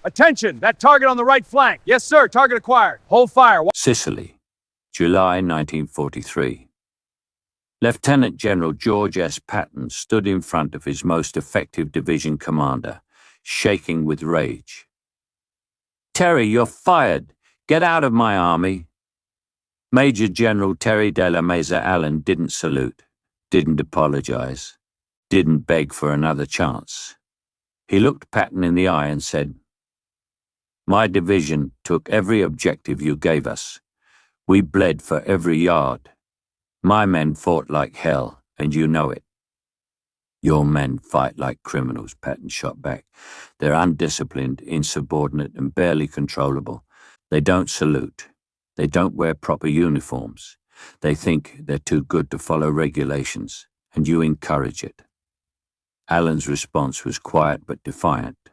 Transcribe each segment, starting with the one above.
Attention! That target on the right flank. Yes, sir. Target acquired. Hold fire. Sicily, July 1943. Lieutenant General George S. Patton stood in front of his most effective division commander, shaking with rage. "Terry, you're fired. Get out of my army." Major General Terry de la Mesa Allen didn't salute, didn't apologize, didn't beg for another chance. He looked Patton in the eye and said, "My division took every objective you gave us. We bled for every yard. My men fought like hell, and you know it." "Your men fight like criminals," Patton shot back. "They're undisciplined, insubordinate, and barely controllable. They don't salute. They don't wear proper uniforms. They think they're too good to follow regulations, and you encourage it." Allen's response was quiet but defiant.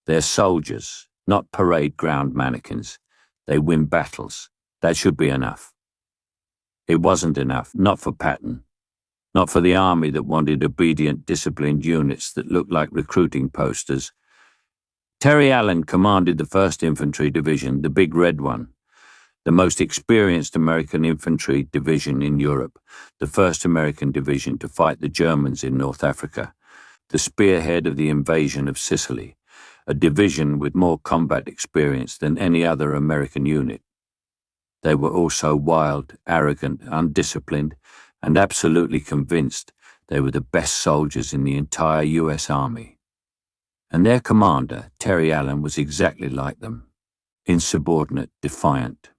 "They're soldiers, not parade ground mannequins. They win battles. That should be enough." It wasn't enough, not for Patton, not for the army that wanted obedient, disciplined units that looked like recruiting posters. Terry Allen commanded the 1st Infantry Division, the Big Red One, the most experienced American infantry division in Europe, the 1st American division to fight the Germans in North Africa, the spearhead of the invasion of Sicily, a division with more combat experience than any other American unit. They were also wild, arrogant, undisciplined, and absolutely convinced they were the best soldiers in the entire U.S. Army. And their commander, Terry Allen, was exactly like them, insubordinate, defiant,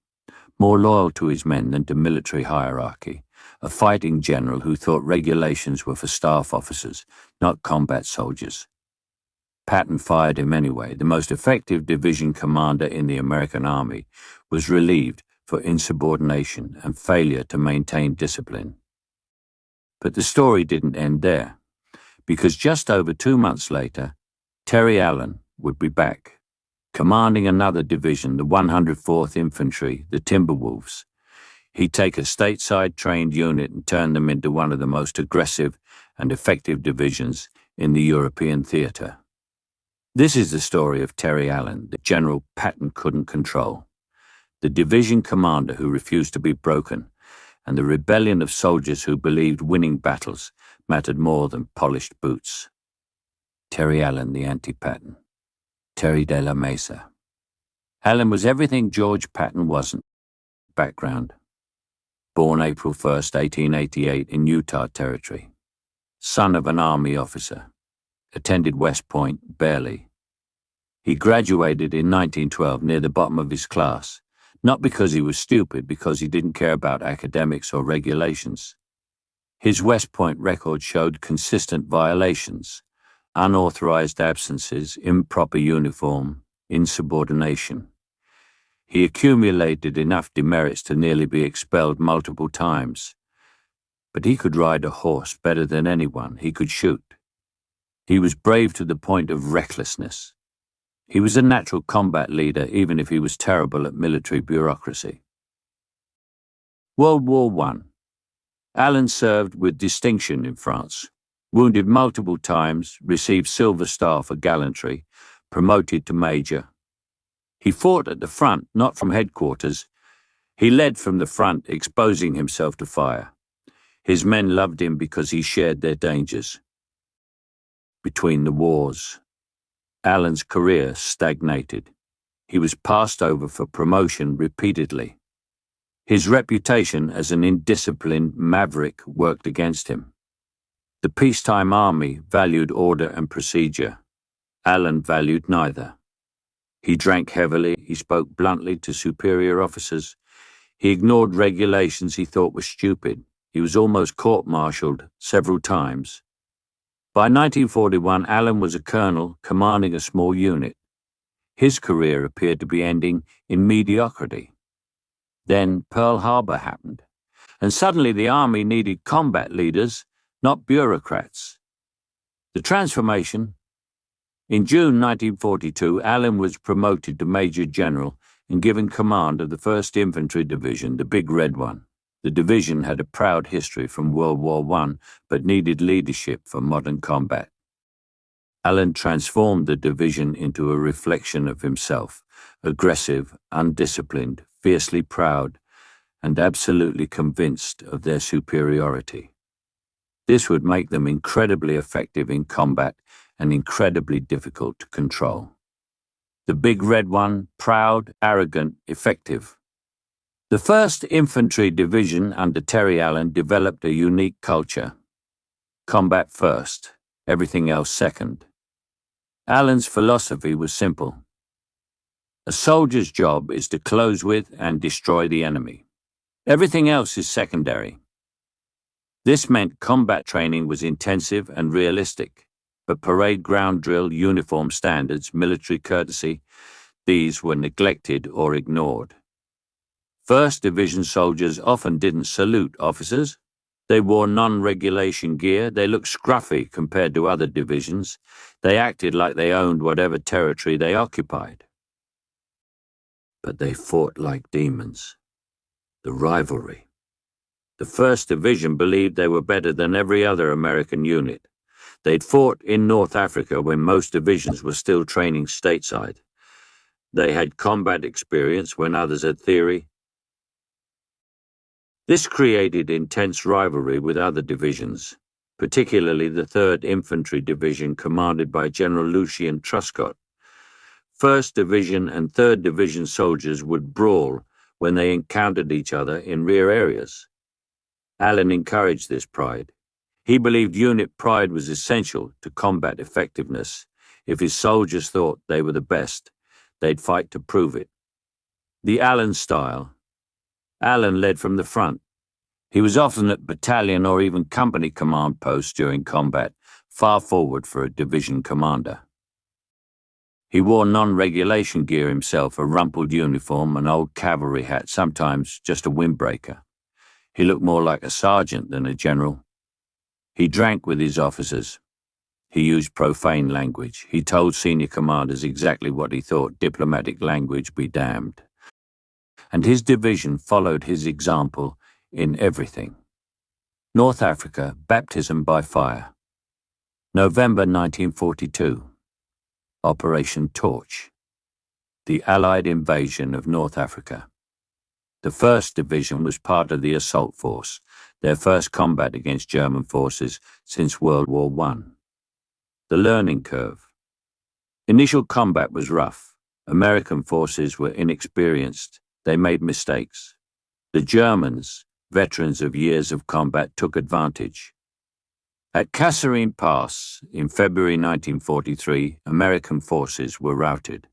more loyal to his men than to military hierarchy, a fighting general who thought regulations were for staff officers, not combat soldiers. Patton fired him anyway. The most effective division commander in the American Army was relieved for insubordination and failure to maintain discipline. But the story didn't end there, because just over 2 months later, Terry Allen would be back, commanding another division, the 104th Infantry, the Timberwolves. He'd take a stateside trained unit and turn them into one of the most aggressive and effective divisions in the European theater. This is the story of Terry Allen, that General Patton couldn't control, the division commander who refused to be broken, and the rebellion of soldiers who believed winning battles mattered more than polished boots. Terry Allen, the anti-Patton. Terry de la Mesa. Allen was everything George Patton wasn't. Background: born April 1st, 1888 in Utah Territory. Son of an Army officer. Attended West Point, barely. He graduated in 1912 near the bottom of his class, not because he was stupid, because he didn't care about academics or regulations. His West Point record showed consistent violations, unauthorized absences, improper uniform, insubordination. He accumulated enough demerits to nearly be expelled multiple times. But he could ride a horse better than anyone. He could shoot. He was brave to the point of recklessness. He was a natural combat leader, even if he was terrible at military bureaucracy. World War I. Allen served with distinction in France, wounded multiple times, received Silver Star for gallantry, promoted to major. He fought at the front, not from headquarters. He led from the front, exposing himself to fire. His men loved him because he shared their dangers. Between the wars, Allen's career stagnated. He was passed over for promotion repeatedly. His reputation as an indisciplined maverick worked against him. The peacetime army valued order and procedure. Allen valued neither. He drank heavily, he spoke bluntly to superior officers. He ignored regulations he thought were stupid. He was almost court-martialed several times. By 1941, Allen was a colonel commanding a small unit. His career appeared to be ending in mediocrity. Then Pearl Harbor happened, and suddenly the army needed combat leaders, not bureaucrats. The transformation. In June 1942, Allen was promoted to Major General and given command of the 1st Infantry Division, the Big Red One. The division had a proud history from World War I, but needed leadership for modern combat. Allen transformed the division into a reflection of himself, aggressive, undisciplined, fiercely proud, and absolutely convinced of their superiority. This would make them incredibly effective in combat and incredibly difficult to control. The Big Red One, proud, arrogant, effective. The 1st Infantry Division under Terry Allen developed a unique culture. Combat first, everything else second. Allen's philosophy was simple. A soldier's job is to close with and destroy the enemy. Everything else is secondary. This meant combat training was intensive and realistic, but parade ground drill, uniform standards, military courtesy, these were neglected or ignored. 1st Division soldiers often didn't salute officers. They wore non-regulation gear, they looked scruffy compared to other divisions, they acted like they owned whatever territory they occupied. But they fought like demons. The rivalry. The 1st Division believed they were better than every other American unit. They'd fought in North Africa when most divisions were still training stateside. They had combat experience when others had theory. This created intense rivalry with other divisions, particularly the 3rd Infantry Division commanded by General Lucien Truscott. 1st Division and 3rd Division soldiers would brawl when they encountered each other in rear areas. Allen encouraged this pride. He believed unit pride was essential to combat effectiveness. If his soldiers thought they were the best, they'd fight to prove it. The Allen style. Allen led from the front. He was often at battalion or even company command posts during combat, far forward for a division commander. He wore non-regulation gear himself, a rumpled uniform, an old cavalry hat, sometimes just a windbreaker. He looked more like a sergeant than a general. He drank with his officers. He used profane language. He told senior commanders exactly what he thought, diplomatic language be damned. And his division followed his example in everything. North Africa, baptism by fire. November 1942. Operation Torch. The Allied invasion of North Africa. The 1st Division was part of the assault force, their first combat against German forces since World War I. The learning curve. Initial combat was rough. American forces were inexperienced. They made mistakes. The Germans, veterans of years of combat, took advantage. At Kasserine Pass in February 1943, American forces were routed.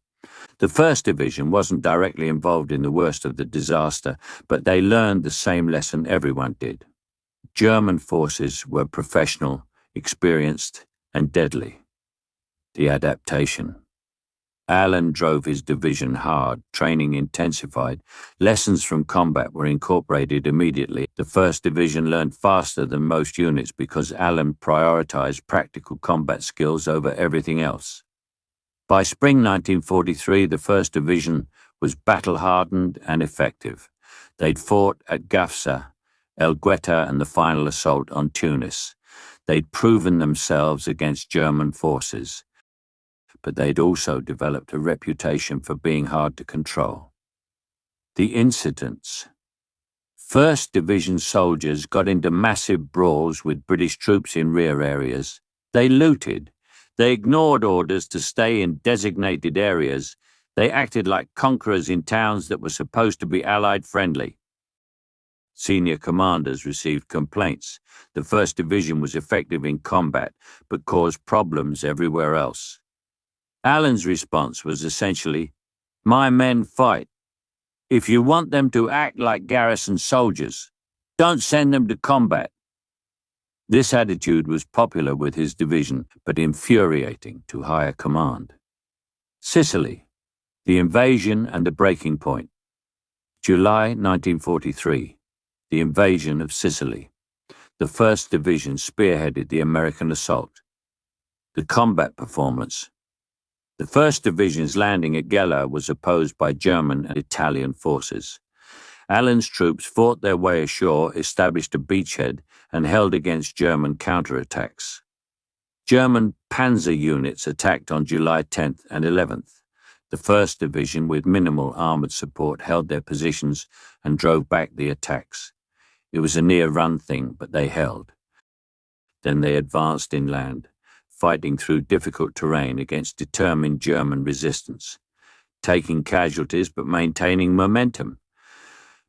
The 1st Division wasn't directly involved in the worst of the disaster, but they learned the same lesson everyone did. German forces were professional, experienced, and deadly. The adaptation. Allen drove his division hard, training intensified. Lessons from combat were incorporated immediately. The 1st Division learned faster than most units because Allen prioritized practical combat skills over everything else. By spring 1943, the 1st Division was battle-hardened and effective. They'd fought at Gafsa, El Gueta, and the final assault on Tunis. They'd proven themselves against German forces, but they'd also developed a reputation for being hard to control. The incidents. 1st Division soldiers got into massive brawls with British troops in rear areas. They looted. They ignored orders to stay in designated areas. They acted like conquerors in towns that were supposed to be Allied friendly. Senior commanders received complaints. The 1st Division was effective in combat, but caused problems everywhere else. Allen's response was essentially, "My men fight. If you want them to act like garrison soldiers, don't send them to combat." This attitude was popular with his division, but infuriating to higher command. Sicily, the invasion and the breaking point. July 1943, the invasion of Sicily. The 1st Division spearheaded the American assault. The combat performance. The 1st Division's landing at Gela was opposed by German and Italian forces. Allen's troops fought their way ashore, established a beachhead, and held against German counterattacks. German panzer units attacked on July 10th and 11th. The 1st Division, with minimal armoured support, held their positions and drove back the attacks. It was a near-run thing, but they held. Then they advanced inland, fighting through difficult terrain against determined German resistance, taking casualties but maintaining momentum.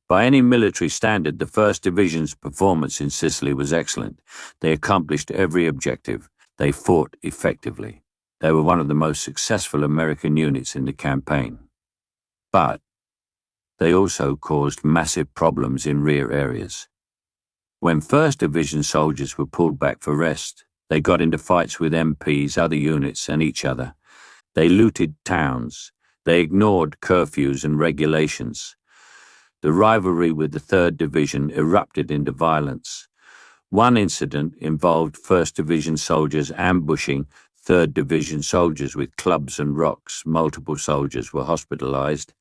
By any military standard, the 1st Division's performance in Sicily was excellent. They accomplished every objective. They fought effectively. They were one of the most successful American units in the campaign. But they also caused massive problems in rear areas. When 1st Division soldiers were pulled back for rest, they got into fights with MPs, other units, and each other. They looted towns. They ignored curfews and regulations. The rivalry with the 3rd Division erupted into violence. One incident involved 1st Division soldiers ambushing 3rd Division soldiers with clubs and rocks. Multiple soldiers were hospitalized.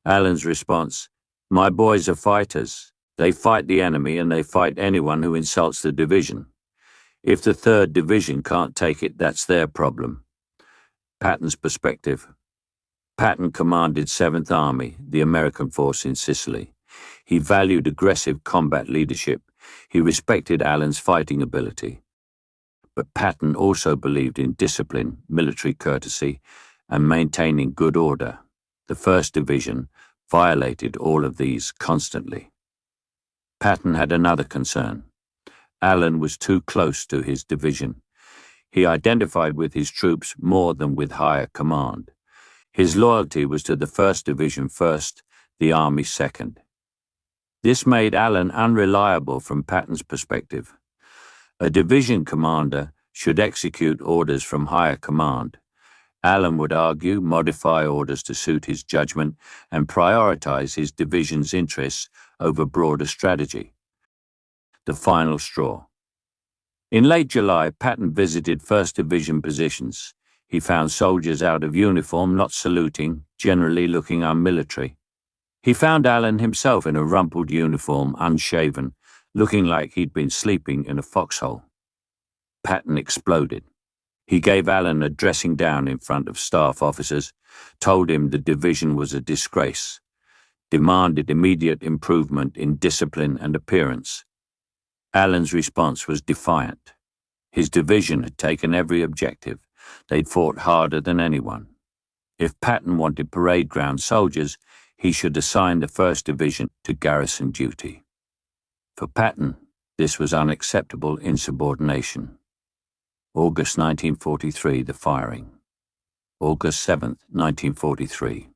Allen's response: "My boys are fighters. They fight the enemy and they fight anyone who insults the division. If the 3rd Division can't take it, that's their problem." Patton's perspective. Patton commanded 7th Army, the American force in Sicily. He valued aggressive combat leadership. He respected Allen's fighting ability. But Patton also believed in discipline, military courtesy, and maintaining good order. The 1st Division violated all of these constantly. Patton had another concern. Allen was too close to his division. He identified with his troops more than with higher command. His loyalty was to the 1st Division first, the Army second. This made Allen unreliable from Patton's perspective. A division commander should execute orders from higher command. Allen would argue, modify orders to suit his judgment, and prioritize his division's interests over broader strategy. The final straw. In late July, Patton visited 1st Division positions. He found soldiers out of uniform, not saluting, generally looking unmilitary. He found Allen himself in a rumpled uniform, unshaven, looking like he'd been sleeping in a foxhole. Patton exploded. He gave Allen a dressing down in front of staff officers, told him the division was a disgrace, demanded immediate improvement in discipline and appearance. Allen's response was defiant. His division had taken every objective. They'd fought harder than anyone. If Patton wanted parade ground soldiers, he should assign the 1st Division to garrison duty. For Patton, this was unacceptable insubordination. August 1943, the firing. August 7th, 1943.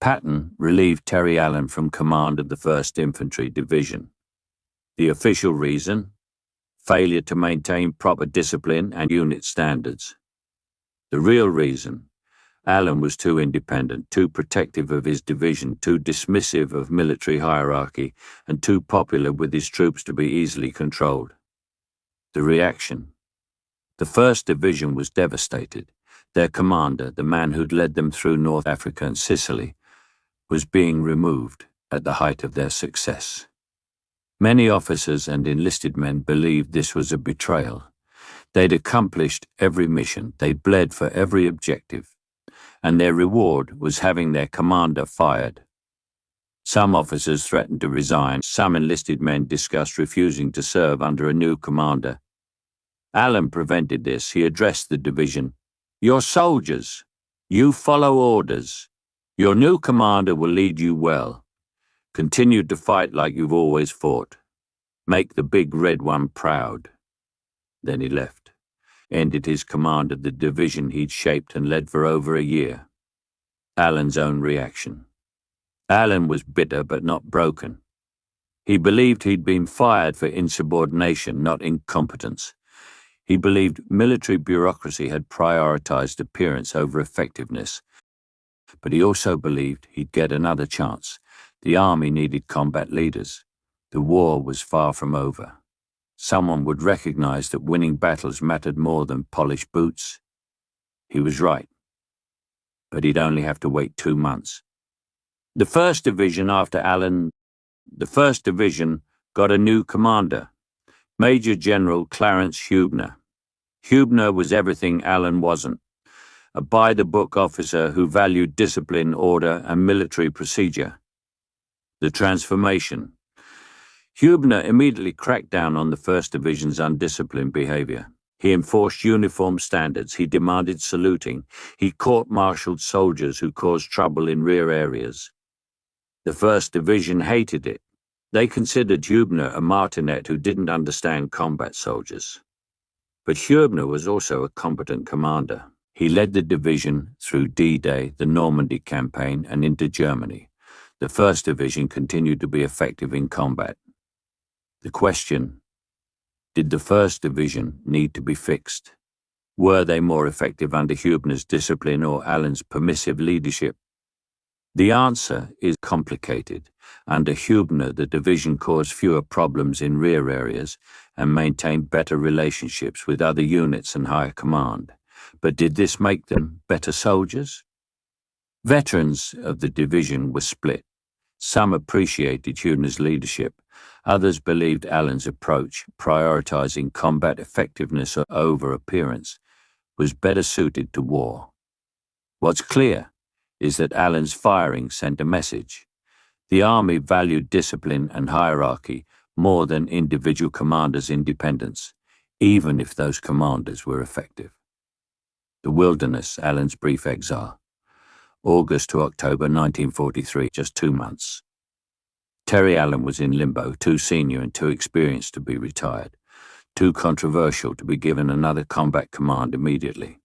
Patton relieved Terry Allen from command of the 1st Infantry Division. The official reason: failure to maintain proper discipline and unit standards. The real reason: Allen was too independent, too protective of his division, too dismissive of military hierarchy, and too popular with his troops to be easily controlled. The reaction: the 1st Division was devastated. Their commander, the man who'd led them through North Africa and Sicily, was being removed at the height of their success. Many officers and enlisted men believed this was a betrayal. They'd accomplished every mission, they'd bled for every objective, and their reward was having their commander fired. Some officers threatened to resign. Some enlisted men discussed refusing to serve under a new commander. Allen prevented this. He addressed the division: "You're soldiers. You follow orders. Your new commander will lead you well. Continue to fight like you've always fought. Make the big red one proud." Then he left, ended his command of the division he'd shaped and led for over a year. Allen's own reaction. Allen was bitter but not broken. He believed he'd been fired for insubordination, not incompetence. He believed military bureaucracy had prioritized appearance over effectiveness. But he also believed he'd get another chance. The army needed combat leaders. The war was far from over. Someone would recognize that winning battles mattered more than polished boots. He was right. But he'd only have to wait 2 months. The 1st Division after Allen, the 1st Division got a new commander, Major General Clarence Huebner. Hubner was everything Allen wasn't, a by-the-book officer who valued discipline, order, and military procedure. The transformation. Hubner immediately cracked down on the 1st Division's undisciplined behavior. He enforced uniform standards, he demanded saluting, he court-martialed soldiers who caused trouble in rear areas. The 1st Division hated it. They considered Hubner a martinet who didn't understand combat soldiers. But Hubner was also a competent commander. He led the division through D-Day, the Normandy campaign, and into Germany. The 1st Division continued to be effective in combat. The question: did the 1st Division need to be fixed? Were they more effective under Hubner's discipline or Allen's permissive leadership? The answer is complicated. Under Hubner, the division caused fewer problems in rear areas and maintained better relationships with other units and higher command. But did this make them better soldiers? Veterans of the division were split. Some appreciated Hubner's leadership. Others believed Allen's approach, prioritizing combat effectiveness over appearance, was better suited to war. What's clear is that Allen's firing sent a message. The Army valued discipline and hierarchy more than individual commanders' independence, even if those commanders were effective. The Wilderness, Allen's brief exile. August to October 1943, just 2 months. Terry Allen was in limbo, too senior and too experienced to be retired, too controversial to be given another combat command immediately.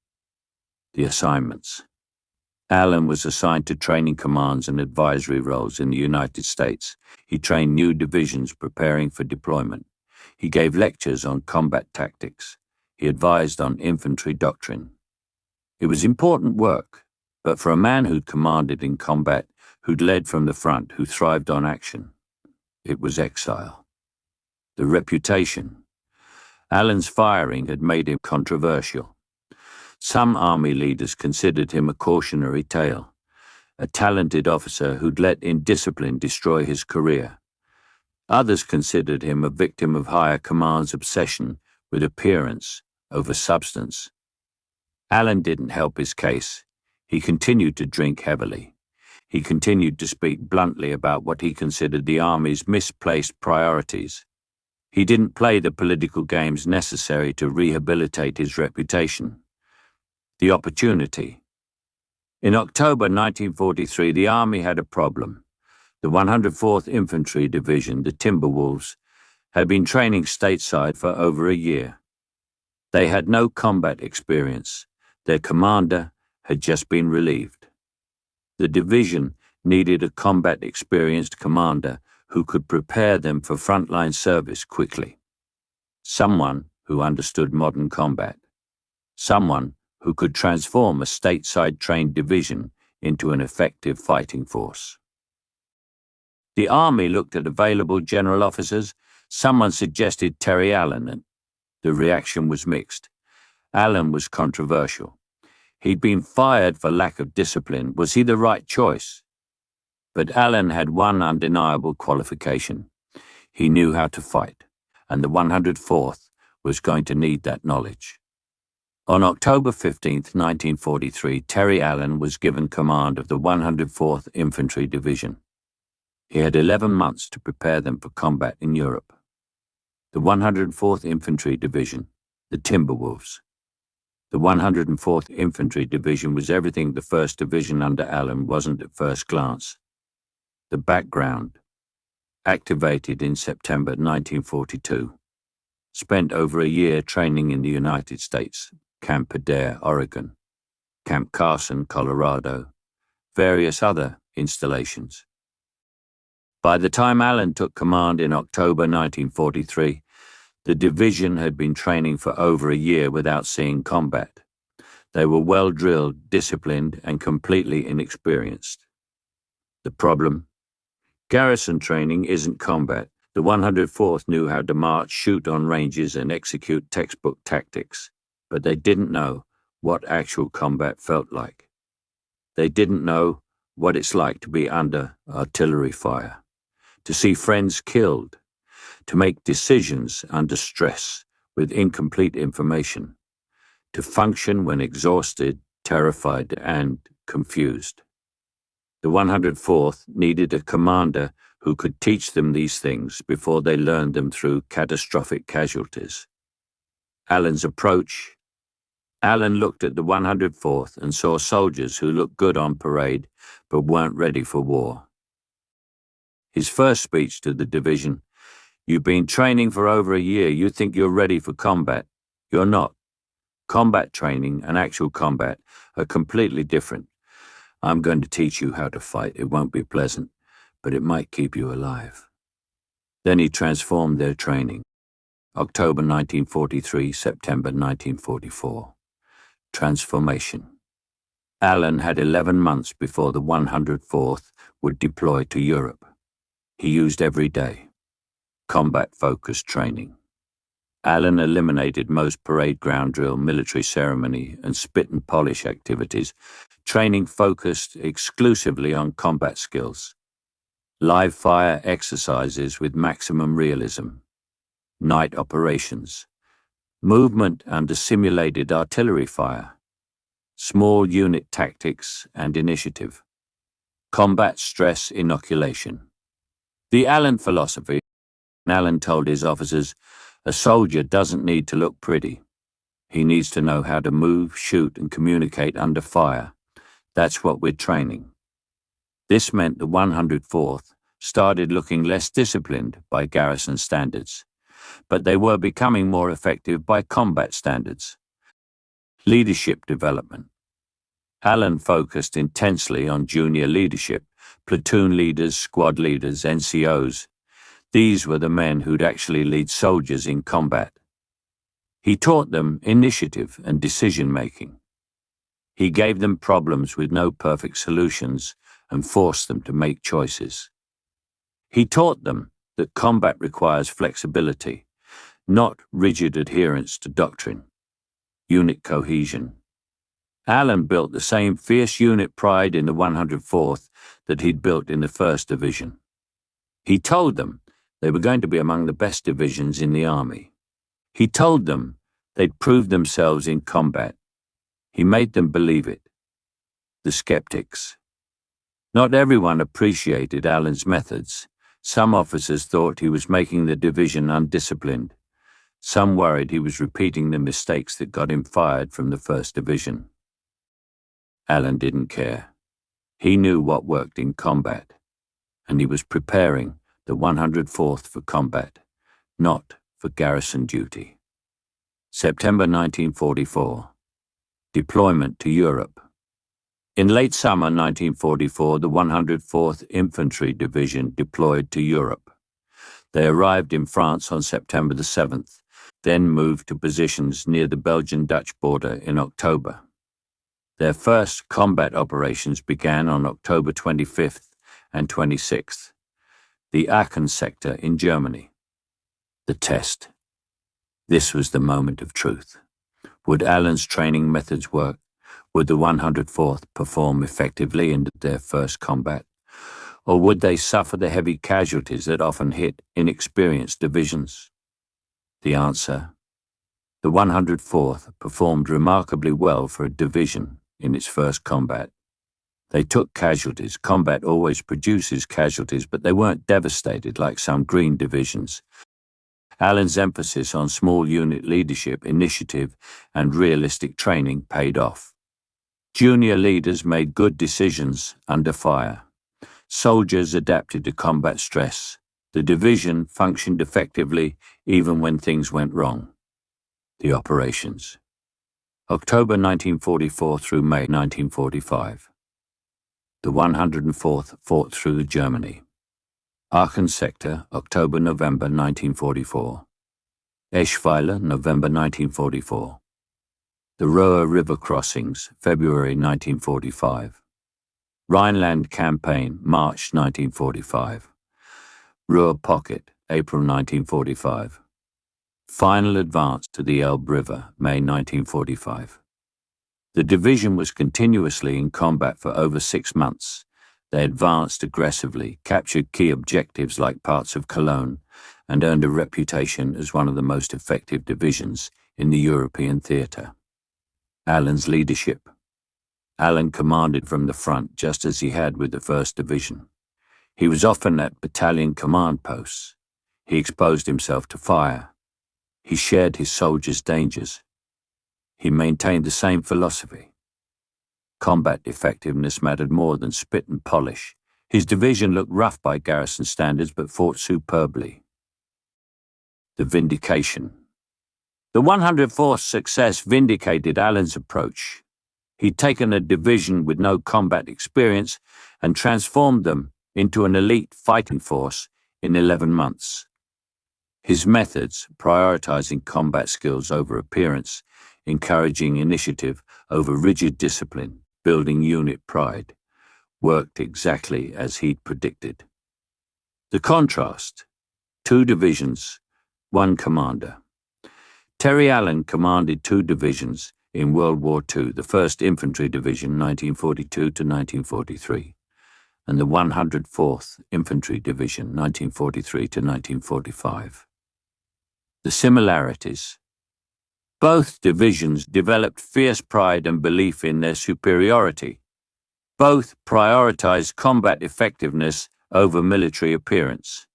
The assignments. Allen was assigned to training commands and advisory roles in the United States. He trained new divisions preparing for deployment. He gave lectures on combat tactics. He advised on infantry doctrine. It was important work, but for a man who'd commanded in combat, who'd led from the front, who thrived on action, it was exile. The reputation. Allen's firing had made him controversial. Some Army leaders considered him a cautionary tale, a talented officer who'd let indiscipline destroy his career. Others considered him a victim of higher command's obsession with appearance over substance. Allen didn't help his case. He continued to drink heavily. He continued to speak bluntly about what he considered the Army's misplaced priorities. He didn't play the political games necessary to rehabilitate his reputation. The opportunity. In October 1943, the Army had a problem. The 104th Infantry Division, the Timberwolves, had been training stateside for over a year. They had no combat experience. Their commander had just been relieved. The division needed a combat-experienced commander who could prepare them for frontline service quickly. Someone who understood modern combat. Someone who could transform a stateside trained division into an effective fighting force. The Army looked at available general officers. Someone suggested Terry Allen, and the reaction was mixed. Allen was controversial. He'd been fired for lack of discipline. Was he the right choice? But Allen had one undeniable qualification. He knew how to fight, and the 104th was going to need that knowledge. On October 15, 1943, Terry Allen was given command of the 104th Infantry Division. He had 11 months to prepare them for combat in Europe. The 104th Infantry Division, the Timberwolves. The 104th Infantry Division was everything the 1st Division under Allen wasn't at first glance. The background. Activated in September 1942. Spent over a year training in the United States, Camp Adair, Oregon, Camp Carson, Colorado, various other installations. By the time Allen took command in October 1943, the division had been training for over a year without seeing combat. They were well drilled, disciplined, and completely inexperienced. The problem? Garrison training isn't combat. The 104th knew how to march, shoot on ranges, and execute textbook tactics, but they didn't know what actual combat felt like. They didn't know what it's like to be under artillery fire, to see friends killed, to make decisions under stress with incomplete information, to function when exhausted, terrified, and confused. The 104th needed a commander who could teach them these things before they learned them through catastrophic casualties. Allen's approach. Allen looked at the 104th and saw soldiers who looked good on parade but weren't ready for war. His first speech to the division: "You've been training for over a year. You think you're ready for combat. You're not. Combat training and actual combat are completely different. I'm going to teach you how to fight. It won't be pleasant, but it might keep you alive." Then he transformed their training. October 1943, September 1944. Transformation. Allen had 11 months before the 104th would deploy to Europe. He used every day combat-focused training. Allen eliminated most parade ground drill, military ceremony, and spit and polish activities, training focused exclusively on combat skills. Live fire exercises with maximum realism. Night operations. Movement under simulated artillery fire. Small unit tactics and initiative. Combat stress inoculation. The Allen philosophy. Allen told his officers, a soldier doesn't need to look pretty. He needs to know how to move, shoot, and communicate under fire. That's what we're training. This meant the 104th started looking less disciplined by garrison standards, but they were becoming more effective by combat standards. Leadership development. Allen focused intensely on junior leadership, platoon leaders, squad leaders, NCOs. These were the men who'd actually lead soldiers in combat. He taught them initiative and decision-making. He gave them problems with no perfect solutions and forced them to make choices. He taught them that combat requires flexibility, not rigid adherence to doctrine. Unit cohesion. Allen built the same fierce unit pride in the 104th that he'd built in the 1st Division. He told them they were going to be among the best divisions in the army. He told them they'd prove themselves in combat. He made them believe it. The skeptics. Not everyone appreciated Allen's methods. Some officers thought he was making the division undisciplined. Some worried he was repeating the mistakes that got him fired from the 1st Division. Allen didn't care. He knew what worked in combat, and he was preparing the 104th for combat, not for garrison duty. September 1944. Deployment to Europe. In late summer 1944, the 104th Infantry Division deployed to Europe. They arrived in France on September the 7th, then moved to positions near the Belgian-Dutch border in October. Their first combat operations began on October 25th and 26th. The Aachen sector in Germany. The test. This was the moment of truth. Would Allen's training methods work? Would the 104th perform effectively in their first combat? Or would they suffer the heavy casualties that often hit inexperienced divisions? The answer: the 104th performed remarkably well for a division in its first combat. They took casualties. Combat always produces casualties, but they weren't devastated like some green divisions. Allen's emphasis on small unit leadership, initiative, and realistic training paid off. Junior leaders made good decisions under fire. Soldiers adapted to combat stress. The division functioned effectively even when things went wrong. The operations. October 1944 through May 1945. The 104th fought through Germany. Aachen sector, October-November 1944. Eschweiler, November 1944. The Roer River crossings, February 1945. Rhineland campaign, March 1945. Ruhr Pocket, April 1945. Final advance to the Elbe River, May 1945. The division was continuously in combat for over 6 months. They advanced aggressively, captured key objectives like parts of Cologne, and earned a reputation as one of the most effective divisions in the European theatre. Allen's leadership. Allen commanded from the front just as he had with the 1st Division. He was often at battalion command posts. He exposed himself to fire. He shared his soldiers' dangers. He maintained the same philosophy. Combat effectiveness mattered more than spit and polish. His division looked rough by garrison standards but fought superbly. The vindication. The 104th's success vindicated Allen's approach. He'd taken a division with no combat experience and transformed them into an elite fighting force in 11 months. His methods, prioritizing combat skills over appearance, encouraging initiative over rigid discipline, building unit pride, worked exactly as he'd predicted. The contrast: 2 divisions, 1 commander. Terry Allen commanded 2 divisions in World War II, the 1st Infantry Division 1942 to 1943, and the 104th Infantry Division 1943 to 1945. The similarities. Both divisions developed fierce pride and belief in their superiority. Both prioritized combat effectiveness over military appearance.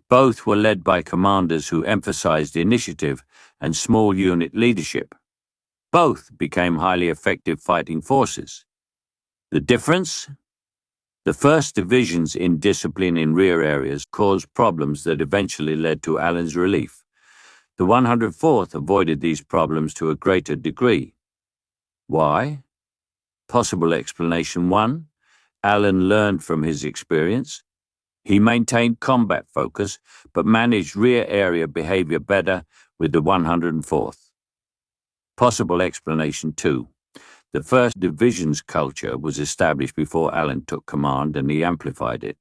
Both were led by commanders who emphasized initiative and small unit leadership. Both became highly effective fighting forces. The difference? The 1st Division's indiscipline in rear areas caused problems that eventually led to Allen's relief. The 104th avoided these problems to a greater degree. Why? Possible explanation 1. Allen learned from his experience. He maintained combat focus, but managed rear area behavior better with the 104th. Possible explanation 2. The 1st Division's culture was established before Allen took command, and he amplified it.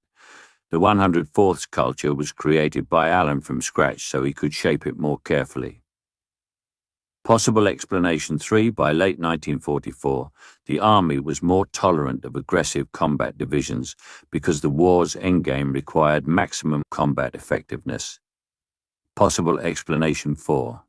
The 104th's culture was created by Allen from scratch, so he could shape it more carefully. Possible explanation 3. By late 1944, the Army was more tolerant of aggressive combat divisions because the war's endgame required maximum combat effectiveness. Possible explanation 4.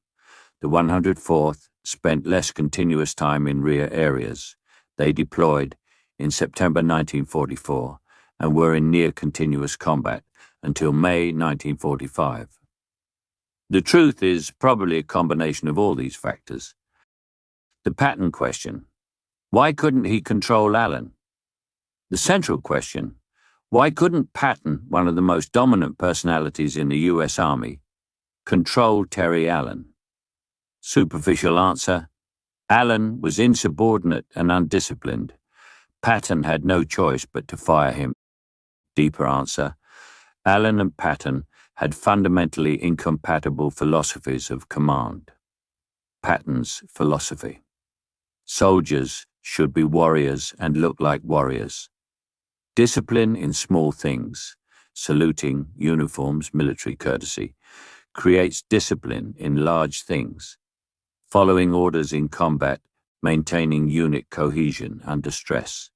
The 104th spent less continuous time in rear areas. They deployed in September 1944 and were in near-continuous combat until May 1945. The truth is probably a combination of all these factors. The Patton question: why couldn't he control Allen? The central question: why couldn't Patton, one of the most dominant personalities in the US Army, control Terry Allen? Superficial answer: Allen was insubordinate and undisciplined. Patton had no choice but to fire him. Deeper answer: Allen and Patton had fundamentally incompatible philosophies of command. Patton's philosophy: soldiers should be warriors and look like warriors. Discipline in small things, saluting, uniforms, military courtesy, creates discipline in large things. Following orders in combat, maintaining unit cohesion under stress.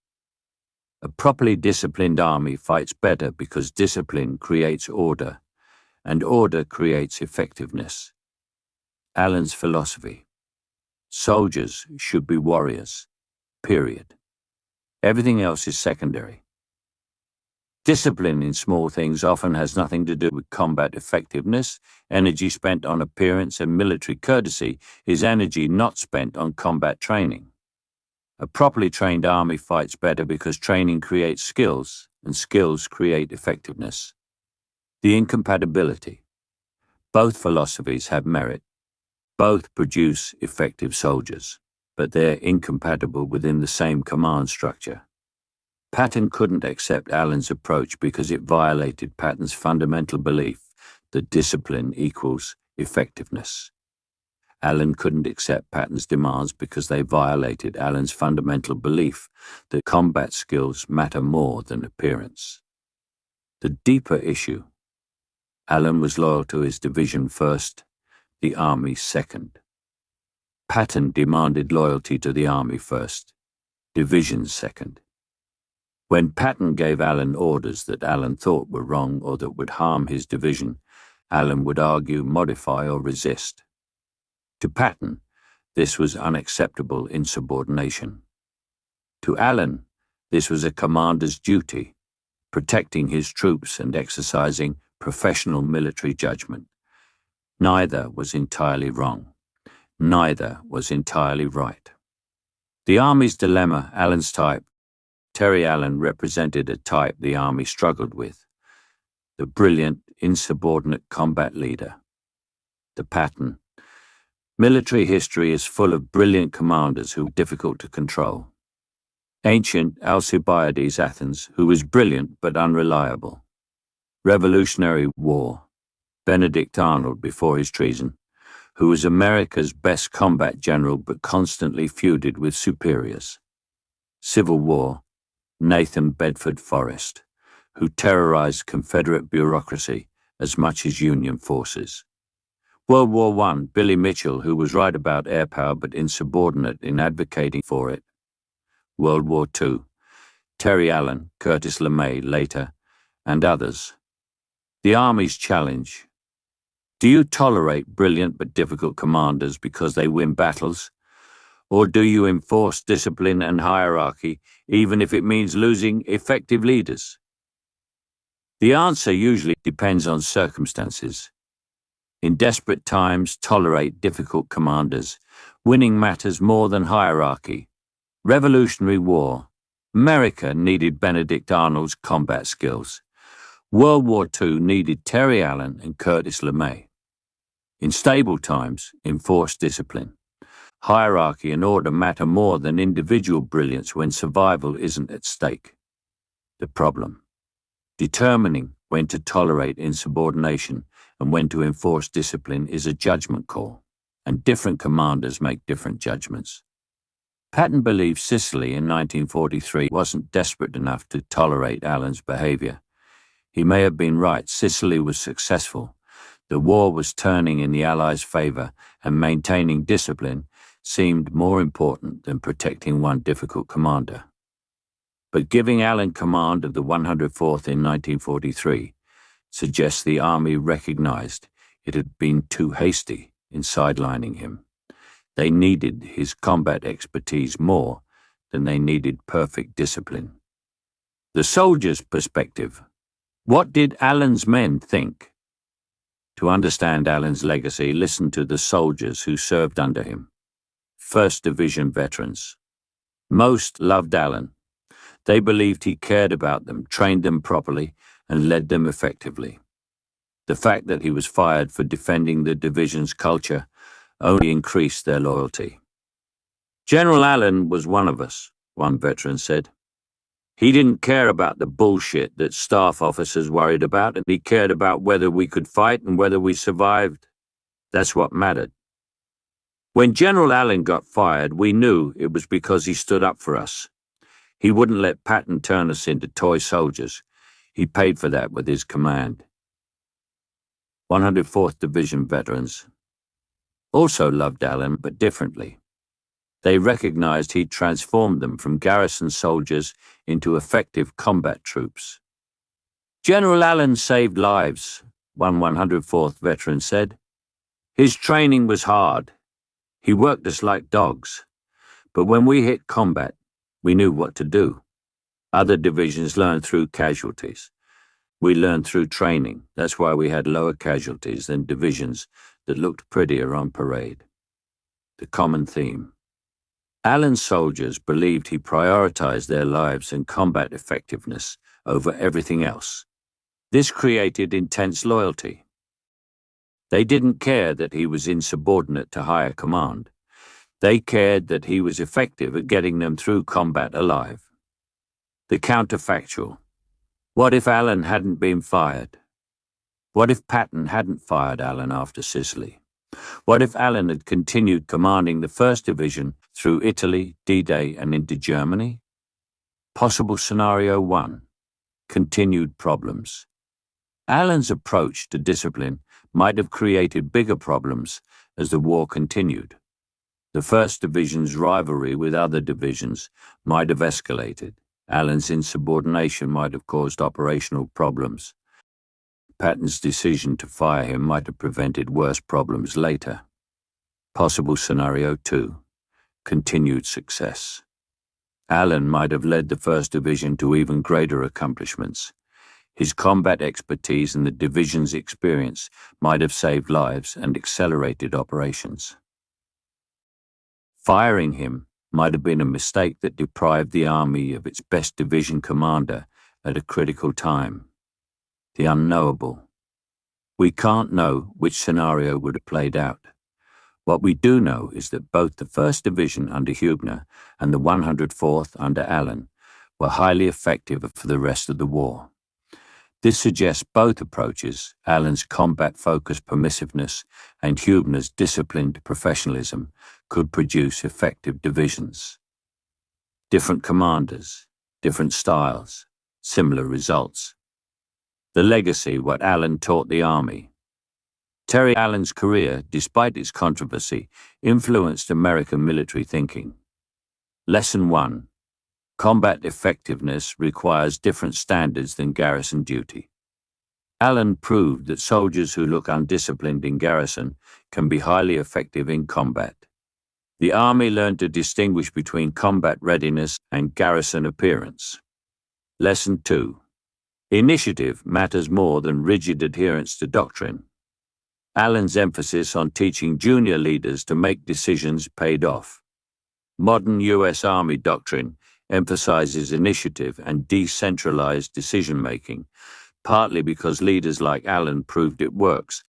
A properly disciplined army fights better because discipline creates order, and order creates effectiveness. Allen's philosophy: soldiers should be warriors, period. Everything else is secondary. Discipline in small things often has nothing to do with combat effectiveness. Energy spent on appearance and military courtesy is energy not spent on combat training. A properly trained army fights better because training creates skills, and skills create effectiveness. The incompatibility: both philosophies have merit. Both produce effective soldiers, but they're incompatible within the same command structure. Patton couldn't accept Allen's approach because it violated Patton's fundamental belief that discipline equals effectiveness. Allen couldn't accept Patton's demands because they violated Allen's fundamental belief that combat skills matter more than appearance. The deeper issue: Allen was loyal to his division first, the Army second. Patton demanded loyalty to the Army first, division second. When Patton gave Allen orders that Allen thought were wrong or that would harm his division, Allen would argue, modify, or resist. To Patton, This was unacceptable insubordination. To Allen, this was a commander's duty, protecting his troops and exercising professional military judgment. Neither was entirely wrong. Neither was entirely right. The Army's dilemma, Allen's type. Terry Allen represented a type the Army struggled with. The brilliant, insubordinate combat leader. The pattern. Military history is full of brilliant commanders who were difficult to control. Ancient Alcibiades Athens, who was brilliant but unreliable. Revolutionary War. Benedict Arnold before his treason, who was America's best combat general but constantly feuded with superiors. Civil War. Nathan Bedford Forrest, who terrorized Confederate bureaucracy as much as Union forces. World War I, Billy Mitchell, who was right about air power but insubordinate in advocating for it. World War II, Terry Allen, Curtis LeMay later, and others. The Army's challenge. Do you tolerate brilliant but difficult commanders because they win battles? Or do you enforce discipline and hierarchy even if it means losing effective leaders? The answer usually depends on circumstances. In desperate times, tolerate difficult commanders. Winning matters more than hierarchy. Revolutionary War. America needed Benedict Arnold's combat skills. World War II needed Terry Allen and Curtis LeMay. In stable times, enforce discipline. Hierarchy and order matter more than individual brilliance when survival isn't at stake. The problem. Determining when to tolerate insubordination and when to enforce discipline is a judgment call, and different commanders make different judgments. Patton believed Sicily in 1943 wasn't desperate enough to tolerate Allen's behavior. He may have been right. Sicily was successful. The war was turning in the Allies' favor, and maintaining discipline seemed more important than protecting one difficult commander. But giving Allen command of the 104th in 1943 suggests the Army recognized it had been too hasty in sidelining him. They needed his combat expertise more than they needed perfect discipline. The soldier's perspective. What did Allen's men think? To understand Allen's legacy, listen to the soldiers who served under him. 1st Division veterans. Most loved Allen. They believed he cared about them, trained them properly, and led them effectively. The fact that he was fired for defending the division's culture only increased their loyalty. General Allen was one of us, one veteran said. He didn't care about the bullshit that staff officers worried about, and he cared about whether we could fight and whether we survived. That's what mattered. When General Allen got fired, we knew it was because he stood up for us. He wouldn't let Patton turn us into toy soldiers. He paid for that with his command. 104th Division veterans also loved Allen, but differently. They recognized he'd transformed them from garrison soldiers into effective combat troops. General Allen saved lives, one 104th veteran said. His training was hard. He worked us like dogs. But when we hit combat, we knew what to do. Other divisions learned through casualties. We learned through training. That's why we had lower casualties than divisions that looked prettier on parade. The common theme. Allen's soldiers believed he prioritized their lives and combat effectiveness over everything else. This created intense loyalty. They didn't care that he was insubordinate to higher command. They cared that he was effective at getting them through combat alive. The counterfactual. What if Allen hadn't been fired? What if Patton hadn't fired Allen after Sicily? What if Allen had continued commanding the 1st Division through Italy, D-Day, and into Germany? Possible scenario 1. Continued problems. Allen's approach to discipline might have created bigger problems as the war continued. The 1st Division's rivalry with other divisions might have escalated. Allen's insubordination might have caused operational problems. Patton's decision to fire him might have prevented worse problems later. Possible scenario 2. Continued success. Allen might have led the 1st Division to even greater accomplishments. His combat expertise and the division's experience might have saved lives and accelerated operations. Firing him might have been a mistake that deprived the Army of its best division commander at a critical time. The unknowable. We can't know which scenario would have played out. What we do know is that both the 1st Division under Hubner and the 104th under Allen were highly effective for the rest of the war. This suggests both approaches, Allen's combat-focused permissiveness and Hubner's disciplined professionalism, could produce effective divisions. Different commanders, different styles, similar results. The legacy, what Allen taught the Army. Terry Allen's career, despite its controversy, influenced American military thinking. Lesson 1. Combat effectiveness requires different standards than garrison duty. Allen proved that soldiers who look undisciplined in garrison can be highly effective in combat. The Army learned to distinguish between combat readiness and garrison appearance. Lesson 2. Initiative matters more than rigid adherence to doctrine. Allen's emphasis on teaching junior leaders to make decisions paid off. Modern U.S. Army doctrine emphasizes initiative and decentralized decision-making, partly because leaders like Allen proved it works.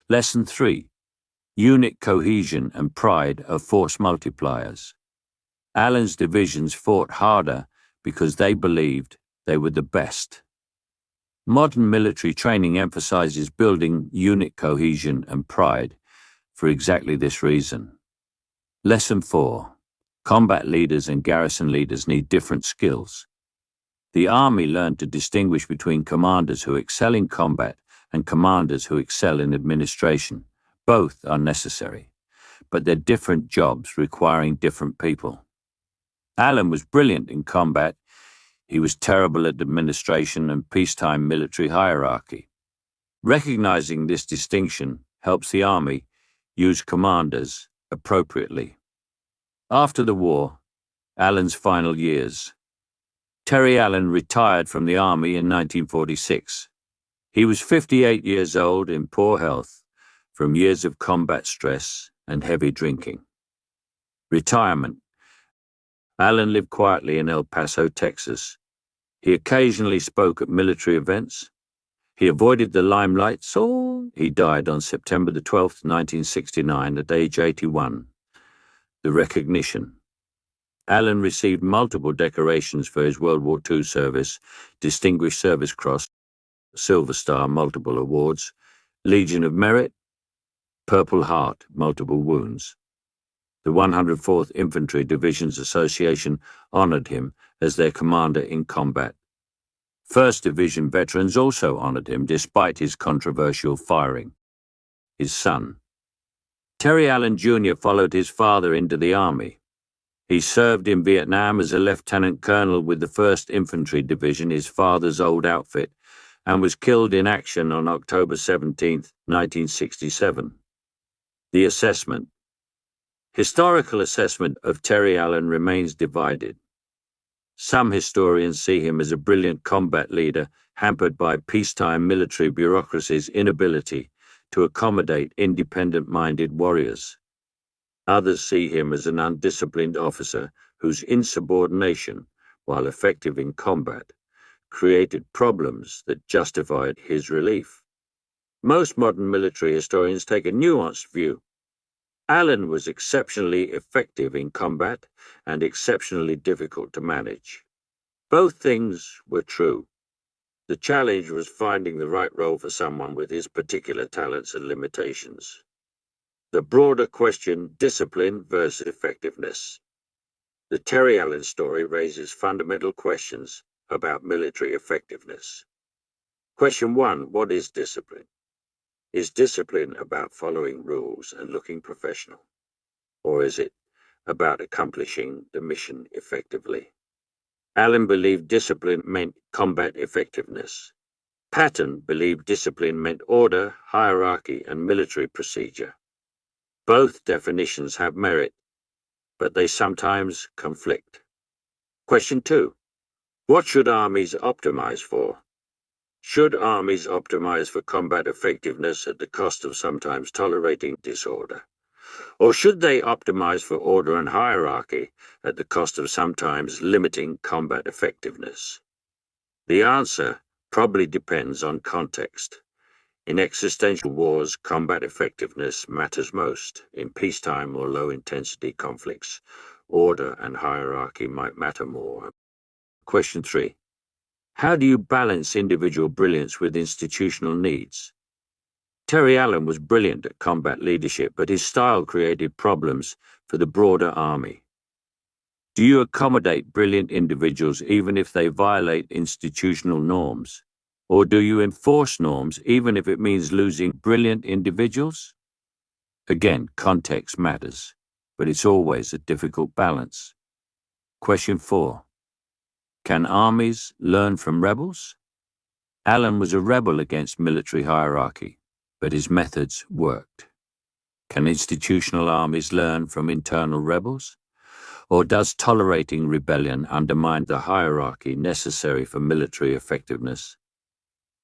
Lesson 3. Unit cohesion and pride are force multipliers. Allen's divisions fought harder because they believed they were the best. Modern military training emphasizes building unit cohesion and pride for exactly this reason. Lesson 4. Combat leaders and garrison leaders need different skills. The Army learned to distinguish between commanders who excel in combat and commanders who excel in administration. Both are necessary, but they're different jobs requiring different people. Allen was brilliant in combat. He was terrible at administration and peacetime military hierarchy. Recognizing this distinction helps the Army use commanders appropriately. After the war, Allen's final years. Terry Allen retired from the Army in 1946. He was 58 years old in poor health from years of combat stress and heavy drinking. Retirement. Allen lived quietly in El Paso, Texas. He occasionally spoke at military events. He avoided the limelight, so he died on September the 12th, 1969, at age 81. The recognition. Allen received multiple decorations for his World War II service, Distinguished Service Cross, Silver Star, multiple awards, Legion of Merit, Purple Heart, multiple wounds. The 104th Infantry Divisions Association honored him as their commander in combat. 1st Division veterans also honored him despite his controversial firing. His son. Terry Allen Jr. followed his father into the Army. He served in Vietnam as a lieutenant colonel with the 1st Infantry Division, his father's old outfit, and was killed in action on October 17, 1967. The assessment. Historical assessment of Terry Allen remains divided. Some historians see him as a brilliant combat leader hampered by peacetime military bureaucracy's inability to accommodate independent-minded warriors. Others see him as an undisciplined officer whose insubordination, while effective in combat, created problems that justified his relief. Most modern military historians take a nuanced view. Allen was exceptionally effective in combat and exceptionally difficult to manage. Both things were true. The challenge was finding the right role for someone with his particular talents and limitations. The broader question, discipline versus effectiveness. The Terry Allen story raises fundamental questions about military effectiveness. Question 1, what is discipline? Is discipline about following rules and looking professional? Or is it about accomplishing the mission effectively? Allen believed discipline meant combat effectiveness. Patton believed discipline meant order, hierarchy, and military procedure. Both definitions have merit, but they sometimes conflict. Question 2. What should armies optimize for? Should armies optimize for combat effectiveness at the cost of sometimes tolerating disorder? Or should they optimize for order and hierarchy at the cost of sometimes limiting combat effectiveness? The answer probably depends on context. In existential wars, combat effectiveness matters most. In peacetime or low-intensity conflicts, order and hierarchy might matter more. Question 3. How do you balance individual brilliance with institutional needs? Terry Allen was brilliant at combat leadership, but his style created problems for the broader army. Do you accommodate brilliant individuals even if they violate institutional norms? Or do you enforce norms even if it means losing brilliant individuals? Again, context matters, but it's always a difficult balance. Question 4. Can armies learn from rebels? Allen was a rebel against military hierarchy, but his methods worked. Can institutional armies learn from internal rebels? Or does tolerating rebellion undermine the hierarchy necessary for military effectiveness?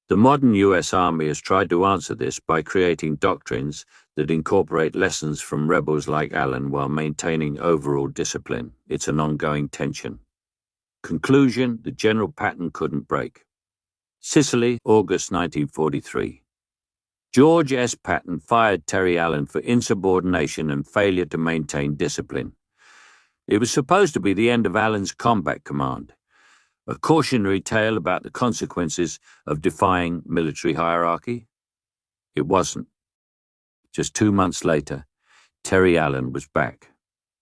The modern US Army has tried to answer this by creating doctrines that incorporate lessons from rebels like Allen while maintaining overall discipline. It's an ongoing tension. Conclusion: the general pattern couldn't break. Sicily, August 1943. George S. Patton fired Terry Allen for insubordination and failure to maintain discipline. It was supposed to be the end of Allen's combat command, a cautionary tale about the consequences of defying military hierarchy. It wasn't. Just 2 months later, Terry Allen was back,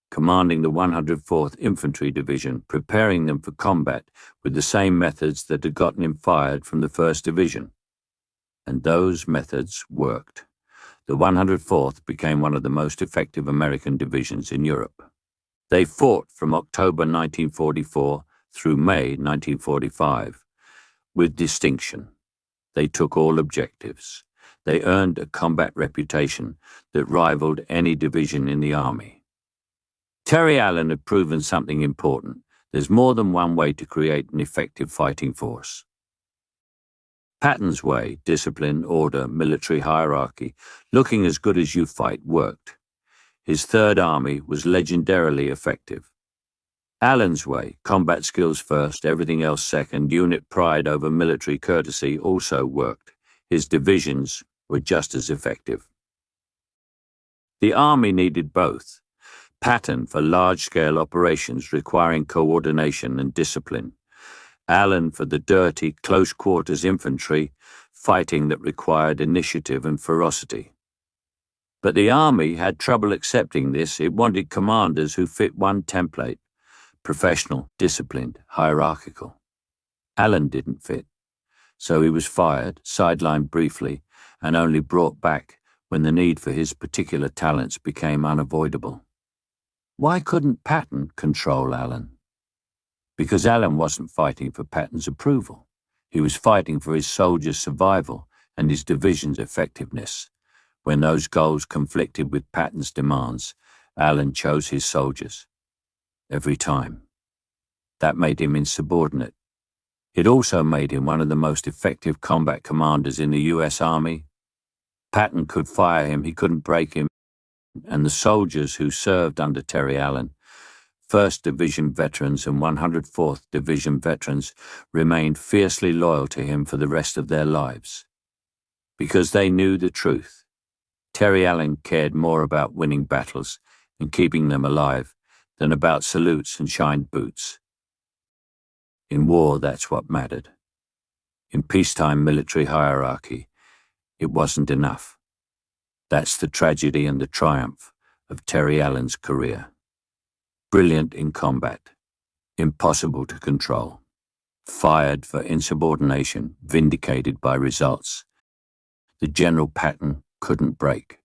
commanding the 104th Infantry Division, preparing them for combat with the same methods that had gotten him fired from the 1st Division. And those methods worked. The 104th became one of the most effective American divisions in Europe. They fought from October 1944 through May 1945, with distinction. They took all objectives. They earned a combat reputation that rivaled any division in the army. Terry Allen had proven something important. There's more than one way to create an effective fighting force. Patton's way, discipline, order, military hierarchy, looking as good as you fight, worked. His Third Army was legendarily effective. Allen's way, combat skills first, everything else second, unit pride over military courtesy, also worked. His divisions were just as effective. The army needed both. Patton for large-scale operations requiring coordination and discipline. Allen for the dirty, close-quarters infantry, fighting that required initiative and ferocity. But the army had trouble accepting this. It wanted commanders who fit one template: professional, disciplined, hierarchical. Allen didn't fit, so he was fired, sidelined briefly, and only brought back when the need for his particular talents became unavoidable. Why couldn't Patton control Allen? Because Allen wasn't fighting for Patton's approval. He was fighting for his soldiers' survival and his division's effectiveness. When those goals conflicted with Patton's demands, Allen chose his soldiers. Every time. That made him insubordinate. It also made him one of the most effective combat commanders in the US Army. Patton could fire him, he couldn't break him, and the soldiers who served under Terry Allen, 1st Division veterans and 104th Division veterans, remained fiercely loyal to him for the rest of their lives. Because they knew the truth. Terry Allen cared more about winning battles and keeping them alive than about salutes and shined boots. In war, that's what mattered. In peacetime military hierarchy, it wasn't enough. That's the tragedy and the triumph of Terry Allen's career. Brilliant in combat, impossible to control. Fired for insubordination, vindicated by results. The general pattern couldn't break.